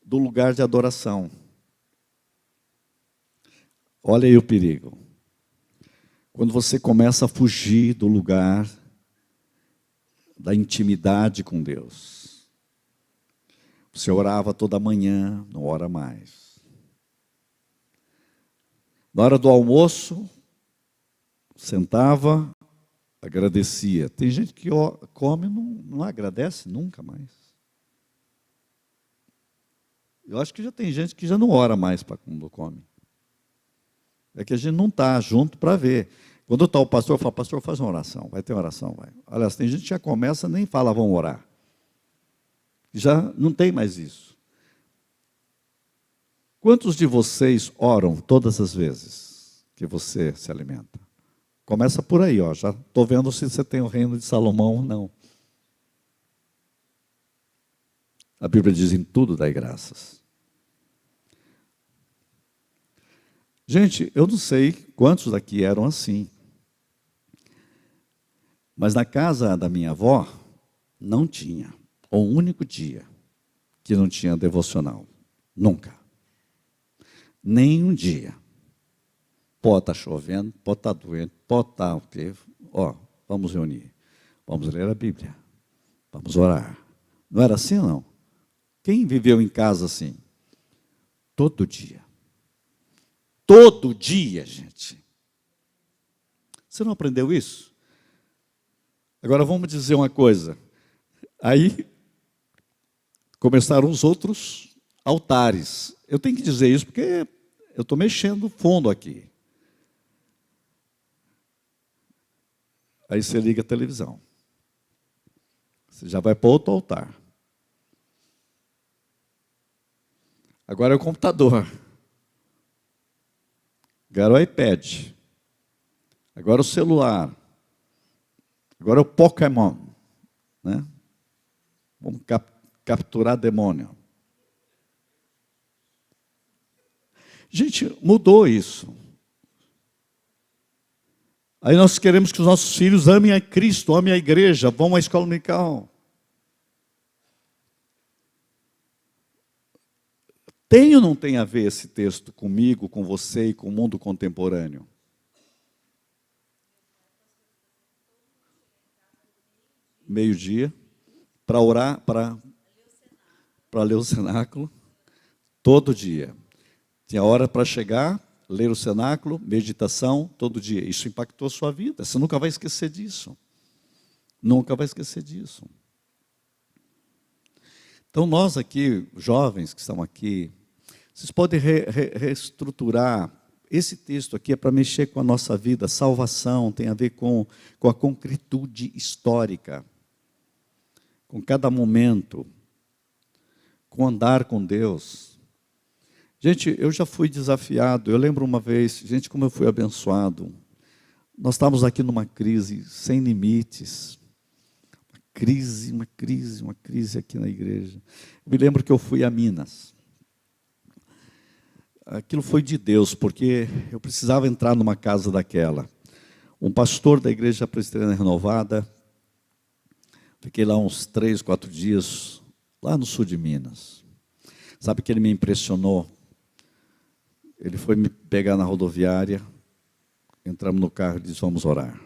do lugar de adoração. Olha aí o perigo. Quando você começa a fugir do lugar da intimidade com Deus. Você orava toda manhã, não ora mais. Na hora do almoço, sentava, agradecia. Tem gente que come e não agradece nunca mais. Eu acho que já tem gente que já não ora mais para quando come. É que a gente não está junto para ver. Quando está o pastor, eu falo, pastor, faz uma oração. Vai ter oração, vai. Aliás, tem gente que já começa, nem fala, vamos orar. Já não tem mais isso. Quantos de vocês oram todas as vezes que você se alimenta? Começa por aí, ó. Já estou vendo se você tem o reino de Salomão ou não. A Bíblia diz, em tudo dai graças. Gente, eu não sei quantos daqui eram assim. Mas na casa da minha avó, não tinha. Um único dia que não tinha devocional. Nunca. Nem um dia. Pode estar chovendo, pode estar doente, pode estar o quê? Ó, vamos reunir. Vamos ler a Bíblia. Vamos orar. Não era assim, não? Quem viveu em casa assim? Todo dia. Todo dia, gente. Você não aprendeu isso? Agora vamos dizer uma coisa. Aí começaram os outros altares. Eu tenho que dizer isso porque eu estou mexendo fundo aqui. Aí você liga a televisão. Você já vai para outro altar. Agora é o computador. Agora é o iPad. Agora é o celular. Agora é o Pokémon. Né? Vamos capturar demônio. Gente, mudou isso. Aí nós queremos que os nossos filhos amem a Cristo, amem a igreja, vão à escola dominical. Tem ou não tem a ver esse texto comigo, com você e com o mundo contemporâneo? Meio-dia, para orar, para ler o cenáculo, todo dia. Tinha hora para chegar, ler o cenáculo, meditação, todo dia. Isso impactou a sua vida. Você nunca vai esquecer disso. Nunca vai esquecer disso. Então, nós aqui, jovens que estão aqui, vocês podem reestruturar. Esse texto aqui é para mexer com a nossa vida. Salvação tem a ver com a concretude histórica. Com cada momento. Com andar com Deus. Gente, eu já fui desafiado. Eu lembro uma vez, gente, como eu fui abençoado. Nós estávamos aqui numa crise sem limites. crise aqui na igreja. Eu me lembro que eu fui a Minas. Aquilo foi de Deus, porque eu precisava entrar numa casa daquela. Um pastor da Igreja Presbiteriana Renovada, fiquei lá uns 3, 4 dias, lá no sul de Minas. Sabe que ele me impressionou? Ele foi me pegar na rodoviária, entramos no carro e disse, vamos orar.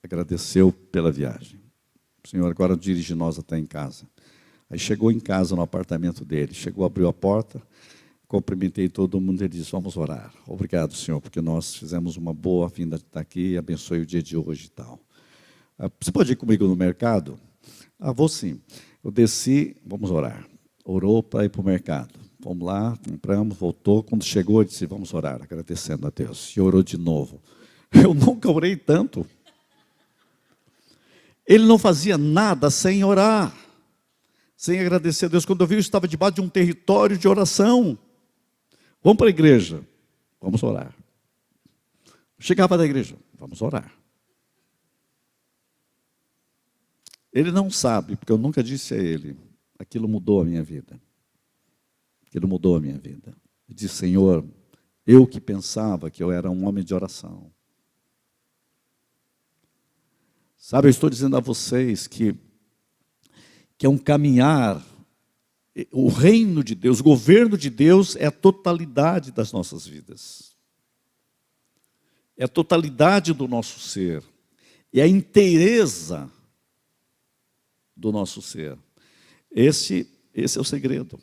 Agradeceu pela viagem. O Senhor agora dirige nós até em casa. Aí chegou em casa, no apartamento dele, chegou, abriu a porta, cumprimentei todo mundo e disse, vamos orar. Obrigado, Senhor, porque nós fizemos uma boa vinda de estar aqui, abençoe o dia de hoje e tal. Você pode ir comigo no mercado? Vou sim. Eu desci, vamos orar. Orou para ir para o mercado. Vamos lá, compramos, voltou. Quando chegou, ele disse, vamos orar, agradecendo a Deus. E orou de novo. Eu nunca orei tanto. Ele não fazia nada sem orar, sem agradecer a Deus. Quando eu vi, eu estava debaixo de um território de oração. Vamos para a igreja, vamos orar. Chegava da igreja, vamos orar. Ele não sabe, porque eu nunca disse a ele, aquilo mudou a minha vida. Aquilo mudou a minha vida. Eu disse, Senhor, eu que pensava que eu era um homem de oração. Sabe, eu estou dizendo a vocês que é um caminhar, o reino de Deus, o governo de Deus é a totalidade das nossas vidas. É a totalidade do nosso ser. É a inteireza do nosso ser. Esse é o segredo.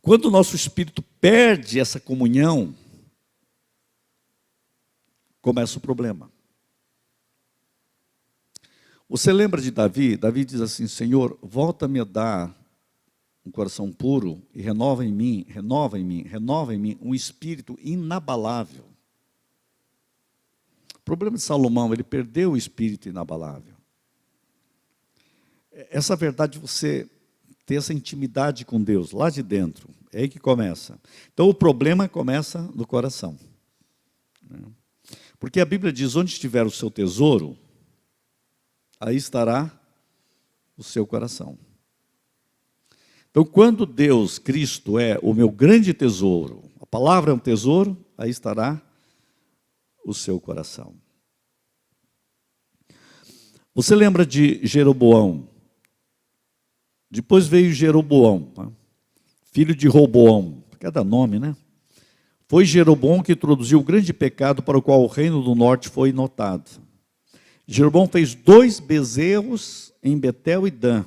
Quando o nosso espírito perde essa comunhão, começa o problema. Você lembra de Davi? Davi diz assim, Senhor, volta-me a dar um coração puro e renova em mim um espírito inabalável. O problema de Salomão, ele perdeu o espírito inabalável. Essa verdade de você ter essa intimidade com Deus, lá de dentro, é aí que começa. Então o problema começa no coração. Porque a Bíblia diz, onde estiver o seu tesouro, aí estará o seu coração. Então, quando Deus, Cristo, é o meu grande tesouro, a palavra é um tesouro, aí estará o seu coração. Você lembra de Jeroboão? Depois veio Jeroboão, filho de Roboão, cada nome, né? Foi Jeroboão que introduziu o grande pecado para o qual o reino do norte foi notado. Jeroboão fez 2 bezerros em Betel e Dan,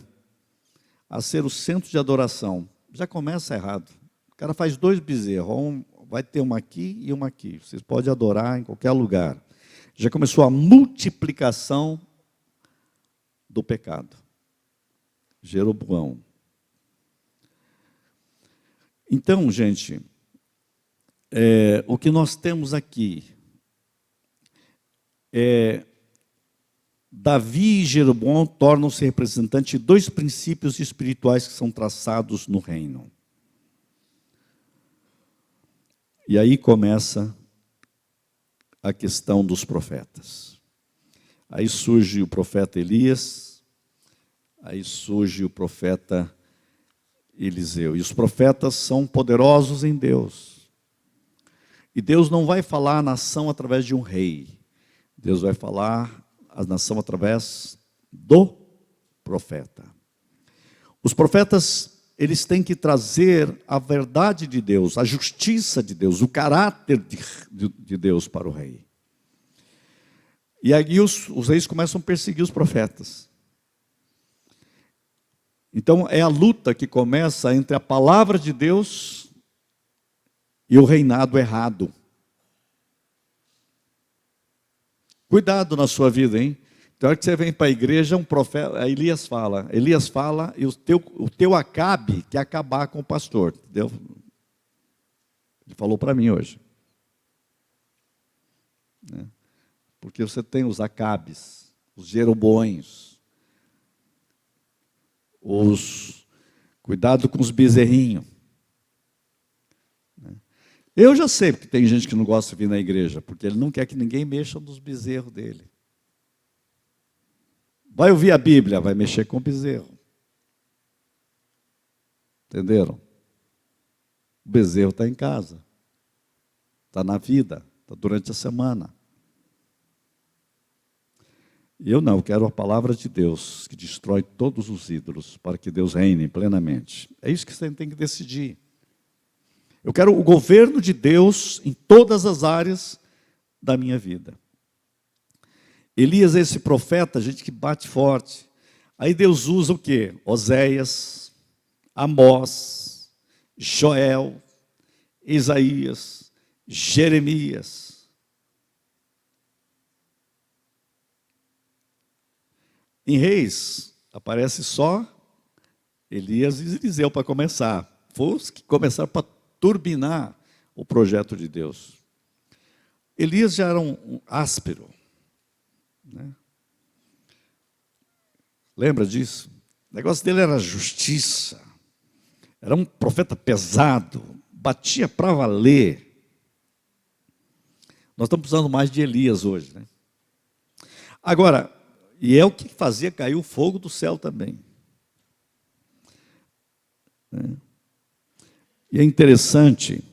a ser o centro de adoração. Já começa errado. O cara faz 2 bezerros, vai ter uma aqui e uma aqui. Vocês podem adorar em qualquer lugar. Já começou a multiplicação do pecado. Jeroboão. Então, gente, o que nós temos aqui é Davi e Jeroboão tornam-se representantes de 2 princípios espirituais que são traçados no reino. E aí começa a questão dos profetas. Aí surge o profeta Elias, aí surge o profeta Eliseu. E os profetas são poderosos em Deus. E Deus não vai falar à nação através de um rei. Deus vai falar a nação através do profeta. Os profetas, eles têm que trazer a verdade de Deus, a justiça de Deus, o caráter de Deus para o rei. E aí os reis começam a perseguir os profetas. Então é a luta que começa entre a palavra de Deus e o reinado errado. Cuidado na sua vida, hein? Então, hora que você vem para a igreja, um profeta, Elias fala e o teu Acabe quer acabar com o pastor, entendeu? Ele falou para mim hoje. Porque você tem os Acabes, os Jeroboões, cuidado com os bezerrinhos. Eu já sei que tem gente que não gosta de vir na igreja, porque ele não quer que ninguém mexa nos bezerros dele. Vai ouvir a Bíblia, vai mexer com o bezerro. Entenderam? O bezerro está em casa, está na vida, está durante a semana. E eu não, eu quero a palavra de Deus, que destrói todos os ídolos, para que Deus reine plenamente. É isso que você tem que decidir. Eu quero o governo de Deus em todas as áreas da minha vida. Elias é esse profeta, gente que bate forte. Aí Deus usa o quê? Oséias, Amós, Joel, Isaías, Jeremias. Em Reis, aparece só Elias e Eliseu para começar. Foi os que começaram para turbinar o projeto de Deus. Elias já era um áspero, né? Lembra disso? O negócio dele era justiça. Era um profeta pesado, batia para valer. Nós estamos precisando mais de Elias hoje, né? Agora, e é o que fazia cair o fogo do céu também. E é interessante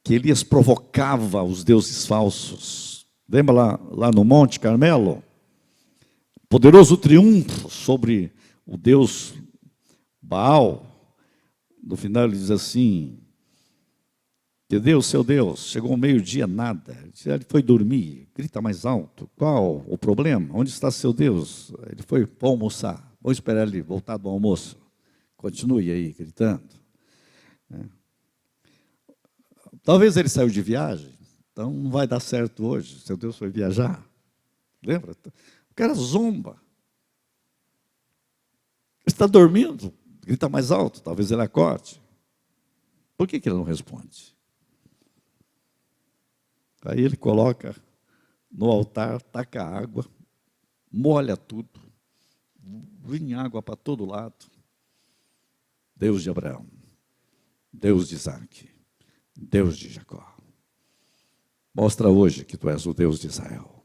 que Elias provocava os deuses falsos. Lembra lá no Monte Carmelo? Poderoso triunfo sobre o Deus Baal. No final ele diz assim: que Deus, seu Deus, chegou ao meio-dia, nada. Ele foi dormir, grita mais alto. Qual o problema? Onde está seu Deus? Ele foi para almoçar. Vamos esperar ele voltar do almoço. Continue aí, gritando. Talvez ele saiu de viagem, então não vai dar certo hoje. Seu Deus foi viajar. Lembra? O cara zomba. Ele está dormindo, grita mais alto, talvez ele acorde. Por que ele não responde? Aí ele coloca no altar, taca água, molha tudo, vem água para todo lado. Deus de Abraão, Deus de Isaac, Deus de Jacó, mostra hoje que tu és o Deus de Israel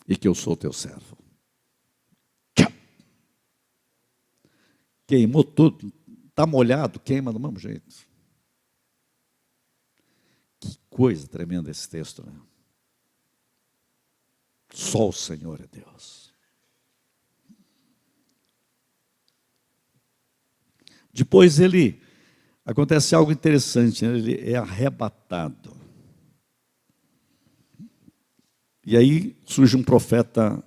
e que eu sou teu servo. Queimou tudo, está molhado, queima do mesmo jeito. Que coisa tremenda esse texto, né? Só o Senhor é Deus. Depois acontece algo interessante, né? Ele é arrebatado. E aí surge um profeta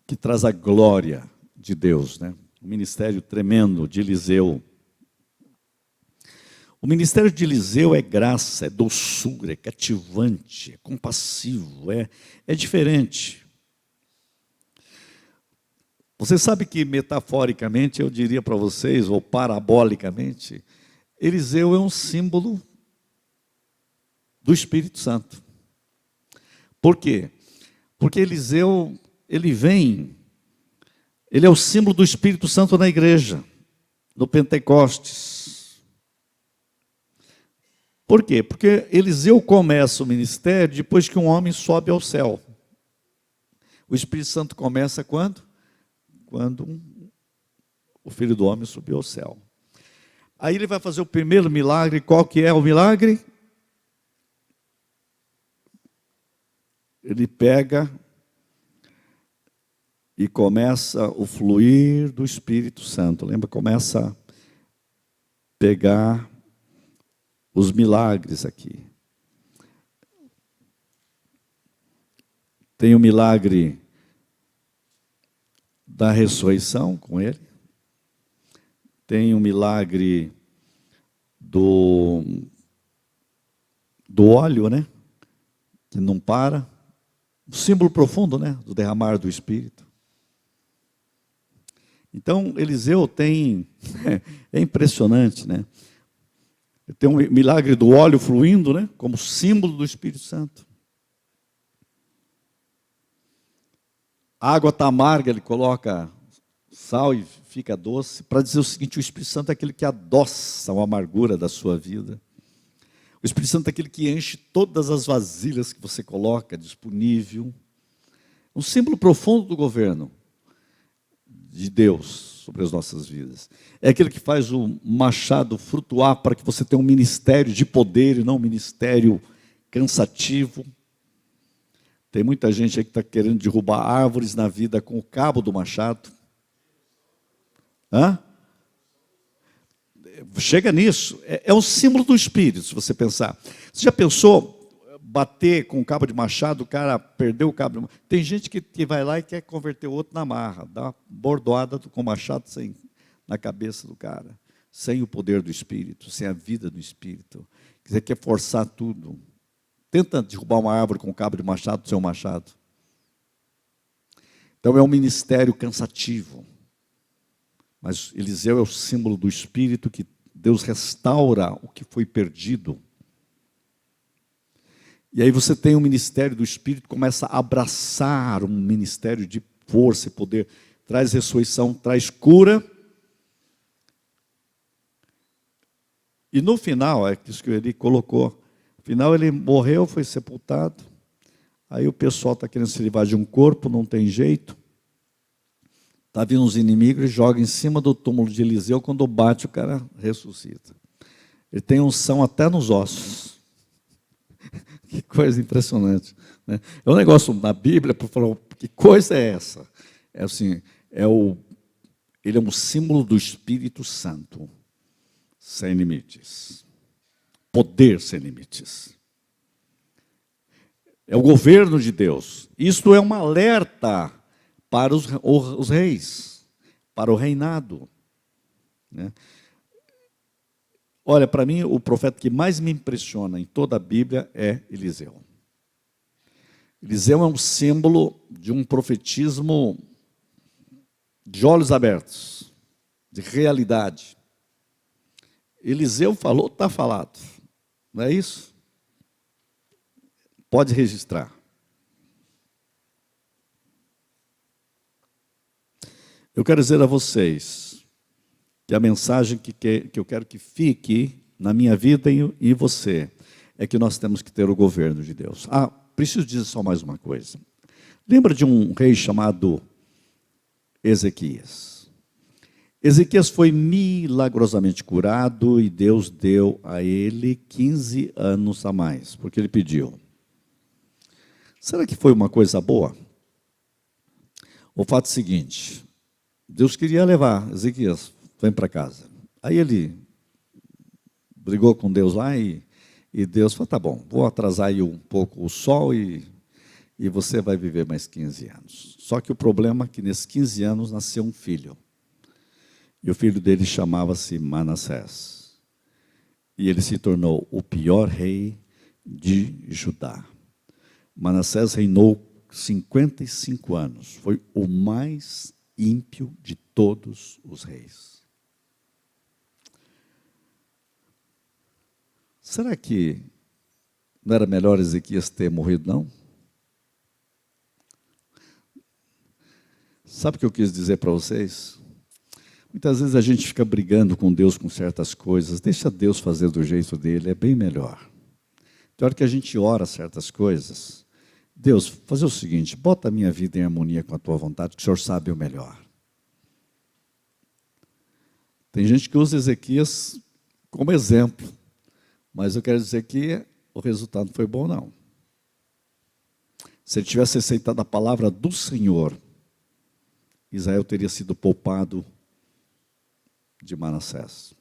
que traz a glória de Deus, né? Um ministério tremendo de Eliseu. O ministério de Eliseu é graça, é doçura, é cativante, é compassivo, é diferente. Você sabe que, metaforicamente, eu diria para vocês, ou parabolicamente, Eliseu é um símbolo do Espírito Santo. Por quê? Porque Eliseu, ele é o símbolo do Espírito Santo na igreja, no Pentecostes. Por quê? Porque Eliseu começa o ministério depois que um homem sobe ao céu. O Espírito Santo começa quando? Quando o Filho do Homem subiu ao céu. Aí ele vai fazer o primeiro milagre. Qual que é o milagre? Ele pega e começa o fluir do Espírito Santo. Lembra? Começa a pegar os milagres aqui. Tem o milagre da ressurreição com ele. Tem o milagre do óleo, né? Que não para. Um símbolo profundo, né? Do derramar do Espírito. Então, Eliseu tem... É impressionante, né? Tem um milagre do óleo fluindo, né? Como símbolo do Espírito Santo. A água está amarga, ele coloca sal e fica doce, para dizer o seguinte: o Espírito Santo é aquele que adoça a amargura da sua vida. O Espírito Santo é aquele que enche todas as vasilhas que você coloca disponível. Um símbolo profundo do governo de Deus sobre as nossas vidas. É aquele que faz o machado flutuar para que você tenha um ministério de poder e não um ministério cansativo. Tem muita gente aí que está querendo derrubar árvores na vida com o cabo do machado. Hã? Chega nisso. É um símbolo do Espírito, se você pensar. Você já pensou bater com o cabo de machado, o cara perdeu o cabo de machado? Tem gente que vai lá e quer converter o outro na marra, dá uma bordoada com o machado na cabeça do cara, sem o poder do Espírito, sem a vida do Espírito. Quer forçar tudo. Tenta derrubar uma árvore com o cabo de machado, sem um machado. Então é um ministério cansativo. Mas Eliseu é o símbolo do Espírito, que Deus restaura o que foi perdido. E aí você tem o ministério do Espírito, começa a abraçar um ministério de força e poder. Traz ressurreição, traz cura. E no final, é isso que ele colocou. No final ele morreu, foi sepultado. Aí o pessoal está querendo se livrar de um corpo, não tem jeito. Está vindo uns inimigos e joga em cima do túmulo de Eliseu, quando bate o cara ressuscita. Ele tem unção até nos ossos. Que coisa impressionante, né? É um negócio na Bíblia para falar, que coisa é essa? É assim, ele é um símbolo do Espírito Santo, sem limites. Poder sem limites. É o governo de Deus. Isto é um alerta para os reis, para o reinado, né? Olha, para mim, o profeta que mais me impressiona em toda a Bíblia é Eliseu. Eliseu é um símbolo de um profetismo de olhos abertos, de realidade. Eliseu falou, está falado. Não é isso? Pode registrar. Eu quero dizer a vocês que a mensagem que eu quero que fique na minha vida e você é que nós temos que ter o governo de Deus. Preciso dizer só mais uma coisa. Lembra de um rei chamado Ezequias? Ezequias foi milagrosamente curado e Deus deu a ele 15 anos a mais, porque ele pediu. Será que foi uma coisa boa? O fato é o seguinte: Deus queria levar Ezequias, vem para casa. Aí ele brigou com Deus lá e Deus falou, tá bom, vou atrasar aí um pouco o sol e você vai viver mais 15 anos. Só que o problema é que nesses 15 anos nasceu um filho. E o filho dele chamava-se Manassés. E ele se tornou o pior rei de Judá. Manassés reinou 55 anos. Foi o mais ímpio de todos os reis. Será que não era melhor Ezequias ter morrido, não? Sabe o que eu quis dizer para vocês? Muitas vezes a gente fica brigando com Deus com certas coisas. Deixa Deus fazer do jeito dele, é bem melhor. Tem hora que a gente ora certas coisas. Deus, fazer o seguinte, bota a minha vida em harmonia com a tua vontade, que o Senhor sabe o melhor. Tem gente que usa Ezequias como exemplo, mas eu quero dizer que o resultado não foi bom, não. Se ele tivesse aceitado a palavra do Senhor, Israel teria sido poupado de Manassés.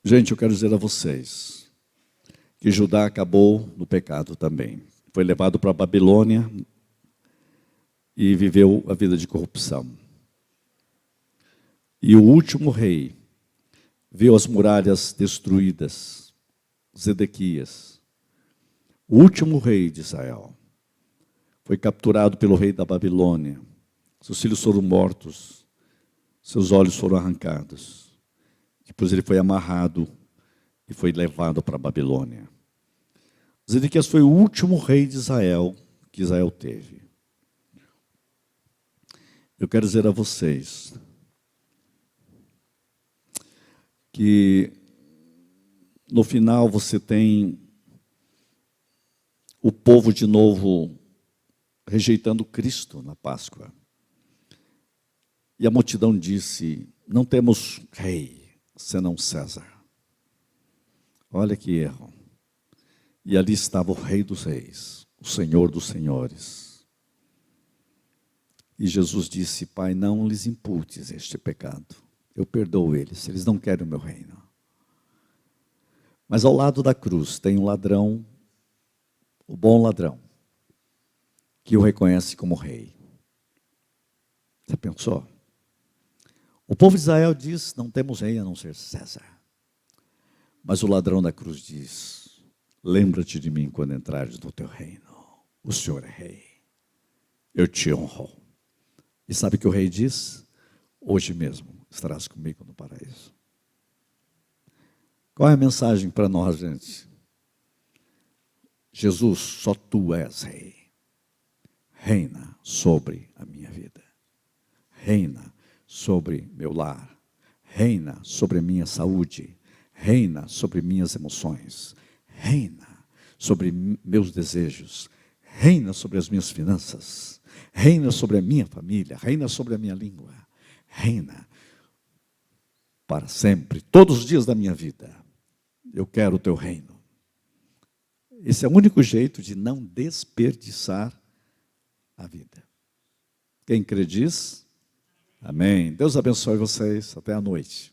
Gente, eu quero dizer a vocês que Judá acabou no pecado também. Foi levado para a Babilônia e viveu a vida de corrupção. E o último rei viu as muralhas destruídas, Zedequias, o último rei de Israel, foi capturado pelo rei da Babilônia. Seus filhos foram mortos, seus olhos foram arrancados. Depois ele foi amarrado e foi levado para a Babilônia. Zedequias foi o último rei de Israel que Israel teve. Eu quero dizer a vocês que no final você tem o povo de novo rejeitando Cristo na Páscoa. E a multidão disse: não temos rei, senão César. Olha que erro. E ali estava o Rei dos Reis, o Senhor dos Senhores. E Jesus disse: Pai, não lhes imputes este pecado. Eu perdoo eles não querem o meu reino. Mas ao lado da cruz tem um ladrão, o bom ladrão, que o reconhece como rei. Você pensou? O povo de Israel diz: não temos rei a não ser César. Mas o ladrão da cruz diz: lembra-te de mim quando entrares no teu reino. O Senhor é rei. Eu te honro. E sabe o que o rei diz? Hoje mesmo estarás comigo no paraíso. Qual é a mensagem para nós, gente? Jesus, só tu és rei. Reina sobre a minha vida. Reina sobre meu lar. Reina sobre a minha saúde. Reina sobre minhas emoções. Reina sobre meus desejos. Reina sobre as minhas finanças. Reina sobre a minha família. Reina sobre a minha língua. Reina para sempre, todos os dias da minha vida. Eu quero o teu reino. Esse é o único jeito de não desperdiçar a vida. Quem crê diz? Amém. Deus abençoe vocês. Até a noite.